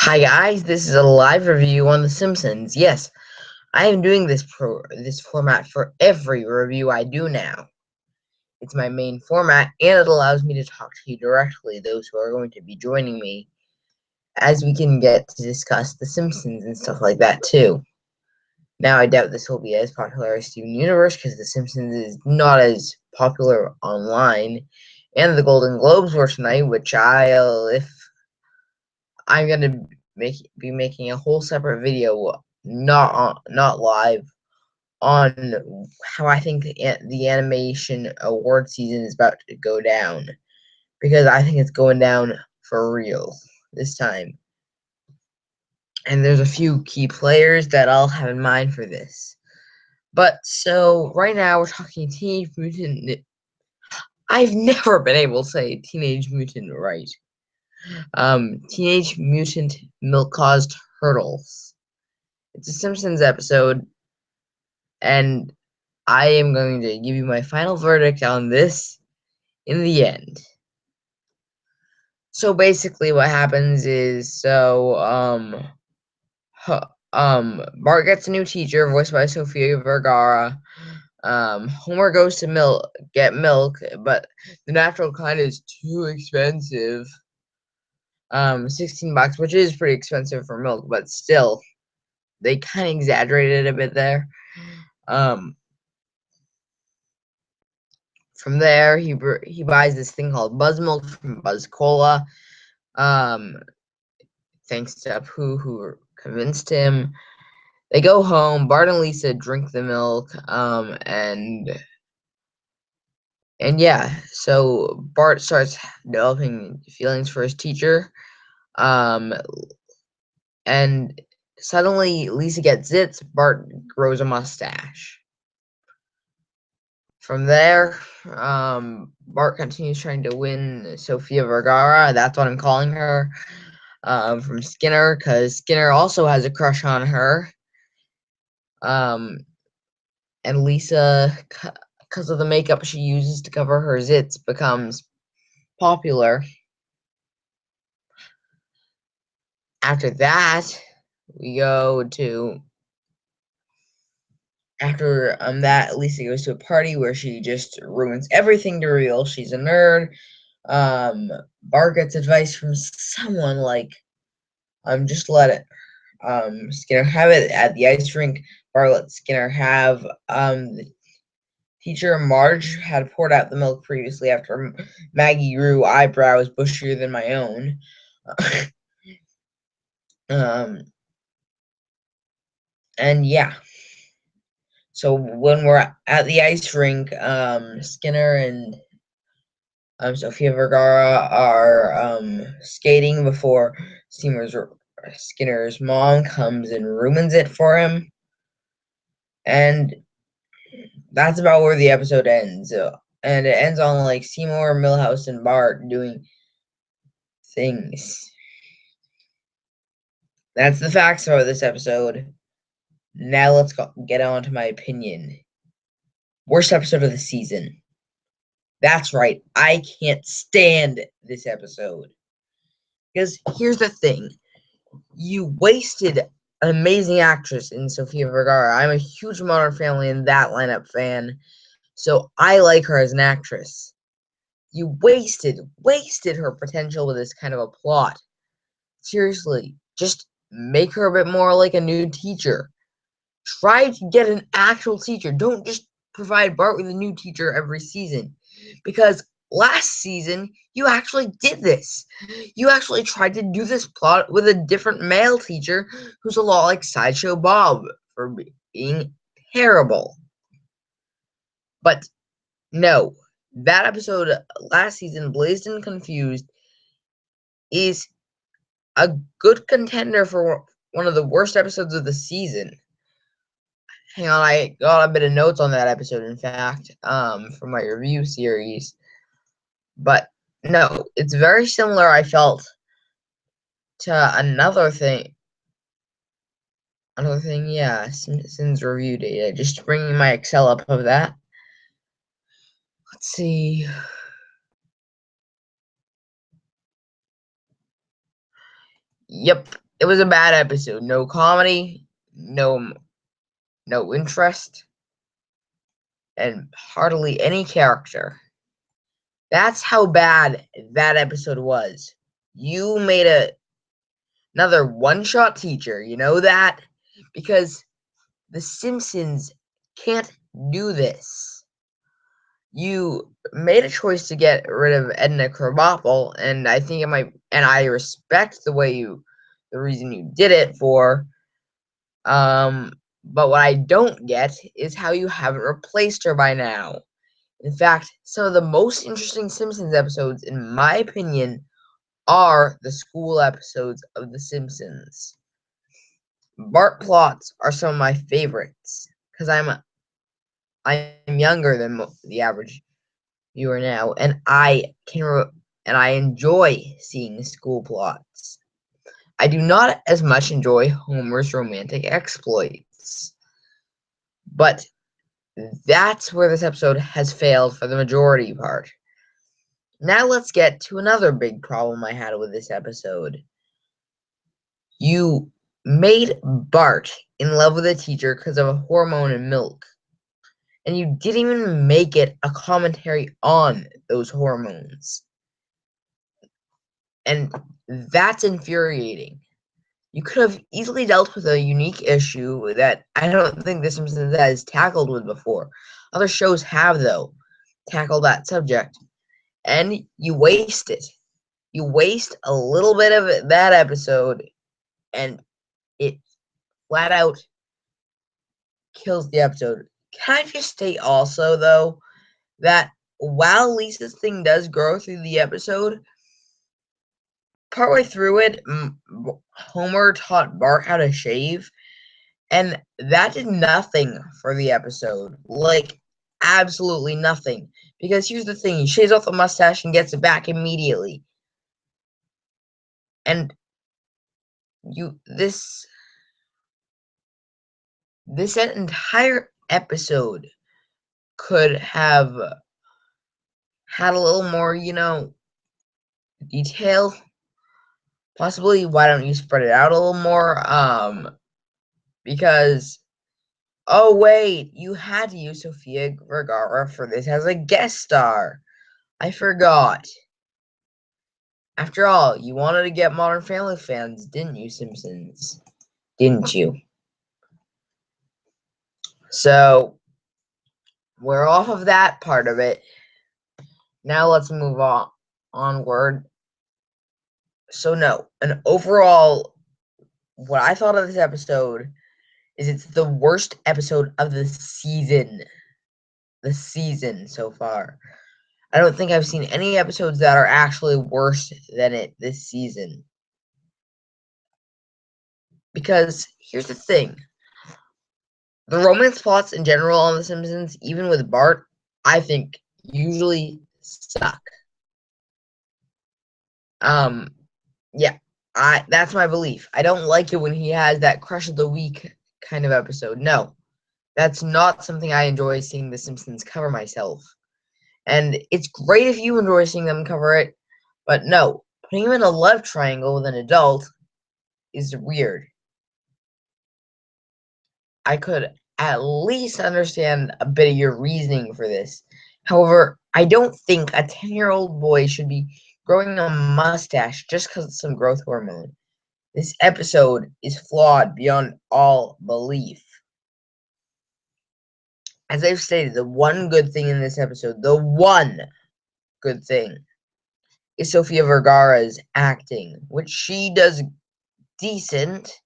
Hi guys, this is a live review on The Simpsons. Yes, I am doing this format for every review I do now. It's my main format, and it allows me to talk to you directly, those who are going to be joining me, as we can get to discuss The Simpsons and stuff like that too. Now, I doubt this will be as popular as Steven Universe, because The Simpsons is not as popular online, and the Golden Globes were tonight, which I'm gonna be making a whole separate video, not live, on how I think the animation award season is about to go down, because I think it's going down for real this time. And there's a few key players that I'll have in mind for this. But so right now we're talking Teenage Mutant. I've never been able to say Teenage Mutant right. Teenage Mutant Milk-Caused Hurdles. It's a Simpsons episode, and I am going to give you my final verdict on this in the end. So basically what happens is, Bart gets a new teacher, voiced by Sofia Vergara. Homer goes to get milk, but the natural kind is too expensive. $16, which is pretty expensive for milk, but still, they kind of exaggerated a bit there. From there, he buys this thing called Buzz Milk from Buzz Cola. Thanks to Apu, who convinced him. They go home. Bart and Lisa drink the milk. And yeah, so Bart starts developing feelings for his teacher. And suddenly Lisa gets zits. Bart grows a mustache. From there, Bart continues trying to win Sofia Vergara. That's what I'm calling her. From Skinner, because Skinner also has a crush on her. And Lisa, because of the makeup she uses to cover her zits, becomes popular. After that, we go to Lisa goes to a party where she just ruins everything to reveal she's a nerd. Bart gets advice from someone like, just let it Skinner have it at the ice rink. Bart let Skinner have the teacher Marge had poured out the milk previously after Maggie grew eyebrows bushier than my own. And yeah. So when we're at the ice rink, Skinner and Sofia Vergara are skating before Skinner's mom comes and ruins it for him. And that's about where the episode ends. And it ends on like Seymour, Milhouse, and Bart doing things. That's the facts for this episode. Now let's get on to my opinion. Worst episode of the season. That's right, I can't stand this episode. Because here's the thing. You wasted an amazing actress in Sofia Vergara. I'm a huge Modern Family and That Lineup fan, so I like her as an actress. You wasted her potential with this kind of a plot. Seriously, just make her a bit more like a new teacher. Try to get an actual teacher. Don't just provide Bart with a new teacher every season. Because last season, you actually did this. You actually tried to do this plot with a different male teacher who's a lot like Sideshow Bob for being terrible. But no, that episode last season, Blazed and Confused, is a good contender for one of the worst episodes of the season. Hang on, I got a bit of notes on that episode, in fact, from my review series. But no, it's very similar, I felt, to another thing. Yeah, Simpsons Review data. Just bringing my Excel up of that. Let's see. Yep, It was a bad episode. No comedy, no interest, and hardly any character. That's how bad that episode was. You made another one-shot teacher. You know that? Because The Simpsons can't do this. You made a choice to get rid of Edna Krabappel, and I think I respect the reason you did it for. But what I don't get is how you haven't replaced her by now. In fact, some of the most interesting Simpsons episodes, in my opinion, are the school episodes of The Simpsons. Bart plots are some of my favorites because I'm younger than the average viewer now, and I enjoy seeing school plots. I do not as much enjoy Homer's romantic exploits, but that's where this episode has failed for the majority part. Now let's get to another big problem I had with this episode. You made Bart in love with a teacher because of a hormone in milk, and you didn't even make it a commentary on those hormones. And that's infuriating. You could have easily dealt with a unique issue that I don't think The Simpsons has tackled with before. Other shows have, though, tackled that subject. And you waste it. You waste a little bit of that episode, and it flat out kills the episode. Can I just state also, though, that while Lisa's thing does grow through the episode, partway through it, Homer taught Bart how to shave, and that did nothing for the episode. Like, absolutely nothing. Because here's the thing, he shaves off the mustache and gets it back immediately. And this entire episode could have had a little more, detail. Possibly, why don't you spread it out a little more? Because, oh wait, you had to use Sofia Vergara for this as a guest star. I forgot. After all, you wanted to get Modern Family fans, didn't you, Simpsons? Didn't you? So, we're off of that part of it. Now let's move onward. So no, an overall, what I thought of this episode is it's the worst episode of the season. The season so far. I don't think I've seen any episodes that are actually worse than it this season. Because here's the thing. The romance plots in general on The Simpsons, even with Bart, I think usually suck. Yeah, that's my belief. I don't like it when he has that crush of the week kind of episode. No, that's not something I enjoy seeing The Simpsons cover myself. And it's great if you enjoy seeing them cover it, but no, putting him in a love triangle with an adult is weird. I could at least understand a bit of your reasoning for this. However, I don't think a 10-year-old boy should be growing a mustache just because of some growth hormone. This episode is flawed beyond all belief. As I've stated, the one good thing in this episode, the one good thing, is Sofia Vergara's acting, which she does decent.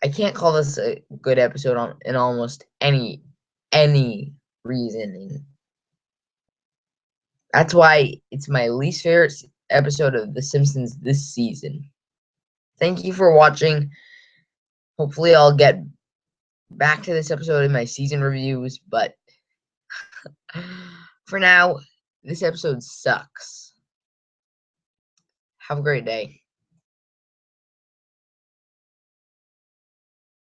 I can't call this a good episode in almost any reasoning. That's why it's my least favorite episode of The Simpsons this season. Thank you for watching. Hopefully I'll get back to this episode in my season reviews, but for now, this episode sucks. Have a great day.